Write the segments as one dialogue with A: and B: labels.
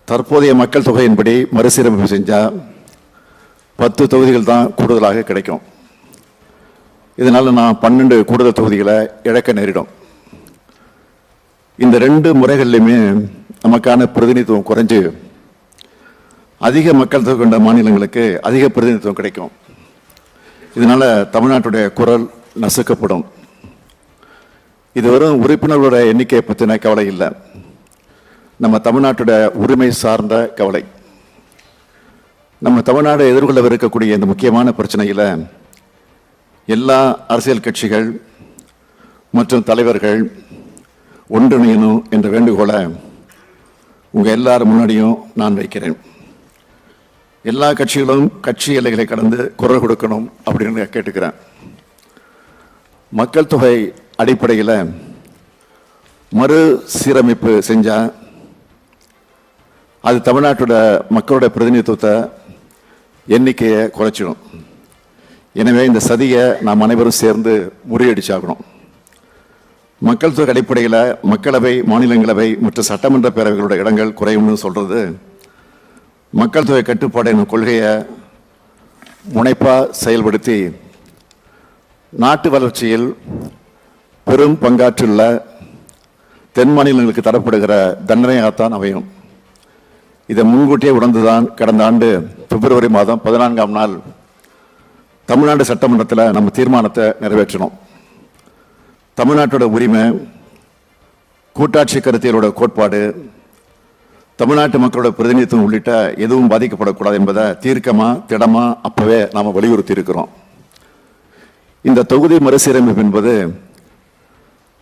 A: தற்போதைய மக்கள் தொகையின்படி மறுசீரமைப்பு செஞ்சால் 10 தொகுதிகள் தான் கூடுதலாக கிடைக்கும். இதனால் நான் 12 கூடுதல் தொகுதிகளை இழக்க நேரிடும். இந்த 2 முறைகள்லையுமே நமக்கான பிரதிநிதித்துவம் குறைஞ்சு அதிக மக்கள் தொகை கொண்ட மாநிலங்களுக்கு அதிக பிரதிநிதித்துவம் கிடைக்கும். இதனால் தமிழ்நாட்டுடைய குரல் நசுக்கப்படும். இது வெறும் உறுப்பினர்களோட எண்ணிக்கை பற்றின கவலை இல்லை, நம்ம தமிழ்நாட்டோட உரிமை சார்ந்த கவலை. நம்ம தமிழ்நாடு எதிர்கொள்ளவிருக்கக்கூடிய இந்த முக்கியமான பிரச்சனையில் எல்லா அரசியல் கட்சிகள் மற்றும் தலைவர்கள் ஒன்றிணையணும் என்ற வேண்டுகோளை உங்கள் எல்லாரும் முன்னாடியும் நான் வைக்கிறேன். எல்லா கட்சிகளும் கட்சி எல்லைகளை கடந்து குரல் கொடுக்கணும் அப்படின்னு கேட்டுக்கிறேன். மக்கள் தொகை அடிப்படையில் மறு சீரமைப்பு செஞ்சால் அது தமிழ்நாட்டோட மக்களோட பிரதிநிதித்துவத்தை எண்ணிக்கையை குறைச்சிடும். எனவே இந்த சதியை நாம் அனைவரும் சேர்ந்து முறியடிச்சாகணும். மக்கள் தொகை அடிப்படையில் மக்களவை, மாநிலங்களவை மற்றும் சட்டமன்ற பேரவைகளோட இடங்கள் குறையும்னு சொல்கிறது மக்கள் தொகை கட்டுப்பாடு என்னும் கொள்கையை முனைப்பாக செயல்படுத்தி நாட்டு வளர்ச்சியில் பெரும் பங்காற்றுள்ள தென் மாநிலங்களுக்கு தரப்படுகிற தண்டனையாகத்தான் அமையும். இதை முன்கூட்டியே உணர்ந்துதான் கடந்த ஆண்டு பிப்ரவரி மாதம் 14ஆம் நாள் தமிழ்நாடு சட்டமன்றத்தில் நம்ம தீர்மானத்தை நிறைவேற்றினோம். தமிழ்நாட்டோட உரிமை, கூட்டாட்சி கருத்தியலோட கோட்பாடு, தமிழ்நாட்டு மக்களோட பிரதிநிதித்துவம் உள்ளிட்ட எதுவும் பாதிக்கப்படக்கூடாது என்பதை தீர்க்கமாக திடமாக அப்போவே நாம் வலியுறுத்தி இருக்கிறோம். இந்த தொகுதி மறுசீரமைப்பு என்பது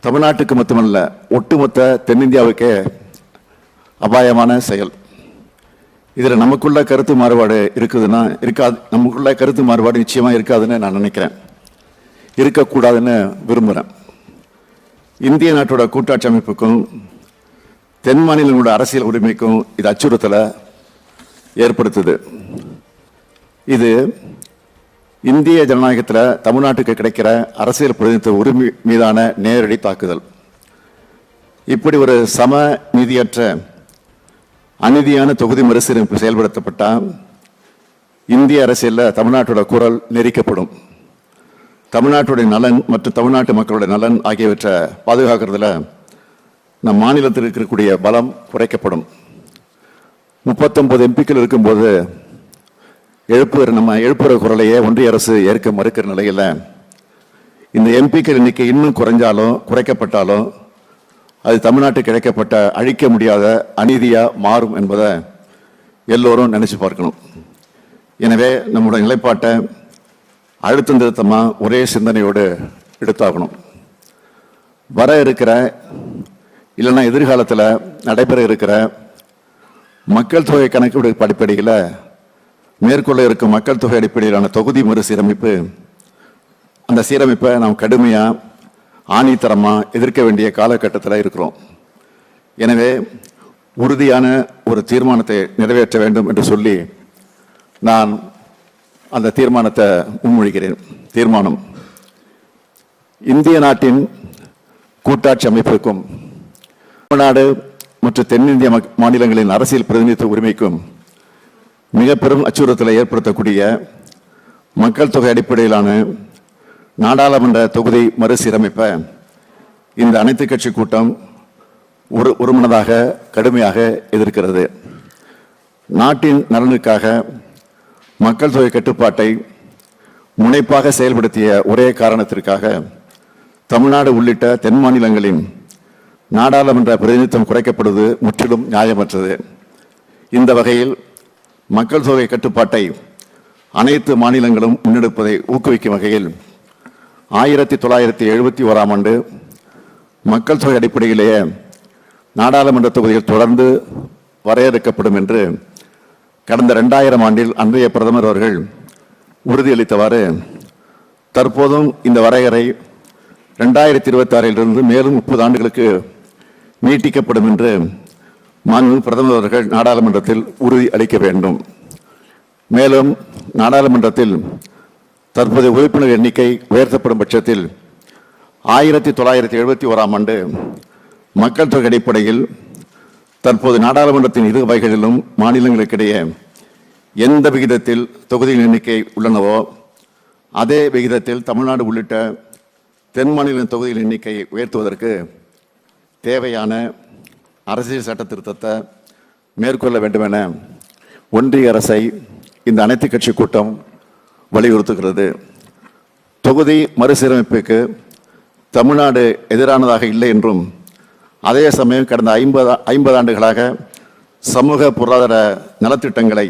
A: தமிழ்நாட்டுக்கு மட்டுமல்ல, ஒட்டுமொத்த தென்னிந்தியாவுக்கே அபாயமான செயல். இதில் நமக்குள்ள கருத்து மாறுபாடு இருக்குதுன்னா இருக்காது, நமக்குள்ள கருத்து மாறுபாடு நிச்சயமாக இருக்காதுன்னு நான் நினைக்கிறேன், இருக்கக்கூடாதுன்னு விரும்புகிறேன். இந்திய நாட்டோட கூட்டாட்சி அமைப்புக்கும் தென் மாநிலங்களோட அரசியல் உரிமைக்கும் இது அச்சுறுத்தலை ஏற்படுத்துது. இது இந்திய ஜனநாயகத்தில் தமிழ்நாட்டுக்கு கிடைக்கிற அரசியல் பிரதிநிதித்துவ உரிமை மீதான நேரடி தாக்குதல். இப்படி ஒரு சம நீதியற்ற அநீதியான தொகுதி மறுசீரமைப்பு செயல்படுத்தப்பட்டால் இந்திய அரசியலில் தமிழ்நாட்டோட குரல் நெரிக்கப்படும். தமிழ்நாட்டுடைய நலன் மற்றும் தமிழ்நாட்டு மக்களுடைய நலன் ஆகியவற்றை பாதுகாக்கிறதுல நம் மாநிலத்தில் இருக்கக்கூடிய பலம் குறைக்கப்படும். 39 எம்பிக்கள் இருக்கும்போது நம்ம எழுப்புற குரலையே ஒன்றிய அரசு ஏற்க மறுக்கிற நிலையில் இந்த எம்பிக்கள் எண்ணிக்கை இன்னும் குறைக்கப்பட்டாலும் அது தமிழ்நாட்டுக்கு கிடைக்கப்பட்ட அழிக்க முடியாத அநீதியாக மாறும் என்பதை எல்லோரும் நினைச்சு பார்க்கணும். எனவே நம்முடைய நிலைப்பாட்டை அழுத்தம் திருத்தமாக ஒரே சிந்தனையோடு எடுத்தாகணும். வர இருக்கிற இல்லைன்னா எதிர்காலத்தில் நடைபெற இருக்கிற மக்கள் தொகை கணக்கீடு அடிப்படையில் மேற்கொள்ள இருக்கும் மக்கள் தொகை அடிப்படையிலான தொகுதி மறுசீரமைப்பு, அந்த சீரமைப்பை நாம் கடுமையாக ஆணித்தரமாக எதிர்க்க வேண்டிய காலகட்டத்தில் இருக்கிறோம். எனவே உறுதியான ஒரு தீர்மானத்தை நிறைவேற்ற வேண்டும் என்று சொல்லி நான் அந்த தீர்மானத்தை முன்மொழிகிறேன். தீர்மானம்: இந்திய நாட்டின் கூட்டாட்சி அமைப்பிற்கும் தமிழ்நாடு மற்றும் தென்னிந்திய மாநிலங்களின் அரசியல் பிரதிநிதித்துவ உரிமைக்கும் மிக பெரும் அச்சுறுத்தலை ஏற்படுத்தக்கூடிய மக்கள் தொகை அடிப்படையிலான நாடாளுமன்ற தொகுதி மறுசீரமைப்பை இந்த அனைத்து கட்சி கூட்டம் ஒருமனதாக கடுமையாக எதிர்க்கிறது. நாட்டின் நலனுக்காக மக்கள் தொகை கட்டுப்பாட்டை முனைப்பாக செயல்படுத்திய ஒரே காரணத்திற்காக தமிழ்நாடு உள்ளிட்ட தென் மாநிலங்களின் நாடாளுமன்ற பிரதிநிதித்துவம் குறைக்கப்படுவது முற்றிலும் நியாயமற்றது. இந்த வகையில் மக்கள் தொகை கட்டுப்பாட்டை அனைத்து மாநிலங்களும் முன்னெடுப்பதை ஊக்குவிக்கும் வகையில் 1971ஆம் ஆண்டு மக்கள் தொகை அடிப்படையிலேயே நாடாளுமன்ற தொகுதிகள் தொடர்ந்து வரையறுக்கப்படும் என்று கடந்த 2000 ஆண்டில் அன்றைய பிரதமர் அவர்கள் உறுதியளித்தவாறு தற்போதும் இந்த வரையறை 2026 மேலும் 30 ஆண்டுகளுக்கு நீட்டிக்கப்படும் என்று மாண்புமிகு பிரதமர் அவர்கள் நாடாளுமன்றத்தில் உறுதி அளிக்க வேண்டும். மேலும் நாடாளுமன்றத்தில் தற்போதைய உறுப்பினர் எண்ணிக்கை உயர்த்தப்படும் பட்சத்தில் 1971ஆம் ஆண்டு மக்கள் தொகை அடிப்படையில் தற்போது நாடாளுமன்றத்தின் இரு வகைகளிலும் மாநிலங்களுக்கிடையே எந்த விகிதத்தில் தொகுதியின் எண்ணிக்கை உள்ளனவோ அதே விகிதத்தில் தமிழ்நாடு உள்ளிட்ட தென் மாநில தொகுதியின் எண்ணிக்கையை உயர்த்துவதற்கு தேவையான அரசியல் சட்ட திருத்தத்தை மேற்கொள்ள வேண்டுமென ஒன்றிய அரசை இந்த அனைத்து கட்சி கூட்டம் வலியுறுத்துகிறது. தொகுதி மறுசீரமைப்புக்கு தமிழ்நாடு எதிரானதாக இல்லை என்றும் அதே சமயம் கடந்த 50 ஆண்டுகளாக சமூக பொருளாதார நலத்திட்டங்களை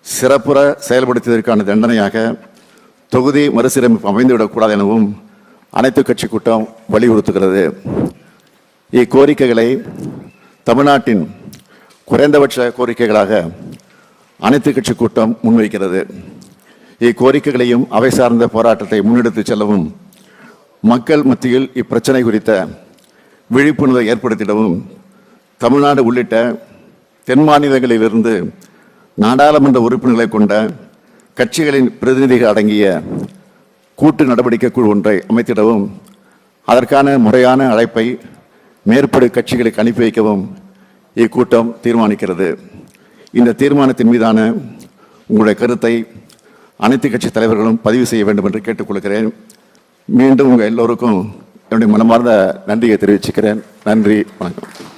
A: சிறப்புற செயல்படுத்தியதற்கான தண்டனையாக தொகுதி மறுசீரமைப்பு அமைந்துவிடக்கூடாது எனவும் அனைத்து கட்சி கூட்டம் வலியுறுத்துகிறது. இக்கோரிக்கைகளை தமிழ்நாட்டின் குறைந்தபட்ச கோரிக்கைகளாக அனைத்து கட்சி கூட்டம் முன்வைக்கிறது. இக்கோரிக்கைகளையும் அவை சார்ந்த போராட்டத்தை முன்னெடுத்து செல்லவும் மக்கள் மத்தியில் இப்பிரச்சனை குறித்த விழிப்புணர்வை ஏற்படுத்திடவும் தமிழ்நாடு உள்ளிட்ட தென் மாநிலங்களிலிருந்து நாடாளுமன்ற உறுப்பினர்களை கொண்ட கட்சிகளின் பிரதிநிதிகள் அடங்கிய கூட்டு நடவடிக்கை குழு ஒன்றை அமைத்திடவும் அதற்கான முறையான அழைப்பை மேற்படி கட்சிகளுக்கு அனுப்பி வைக்கவும் இக்கூட்டம் தீர்மானிக்கிறது. இந்த தீர்மானத்தின் மீதான உங்களுடைய கருத்தை அனைத்து கட்சி தலைவர்களும் பதிவு செய்ய வேண்டும் என்று கேட்டுக்கொள்கிறேன். மீண்டும் உங்கள் எல்லோருக்கும் என்னுடைய மனமார்ந்த நன்றியை தெரிவிச்சுக்கிறேன். நன்றி, வணக்கம்.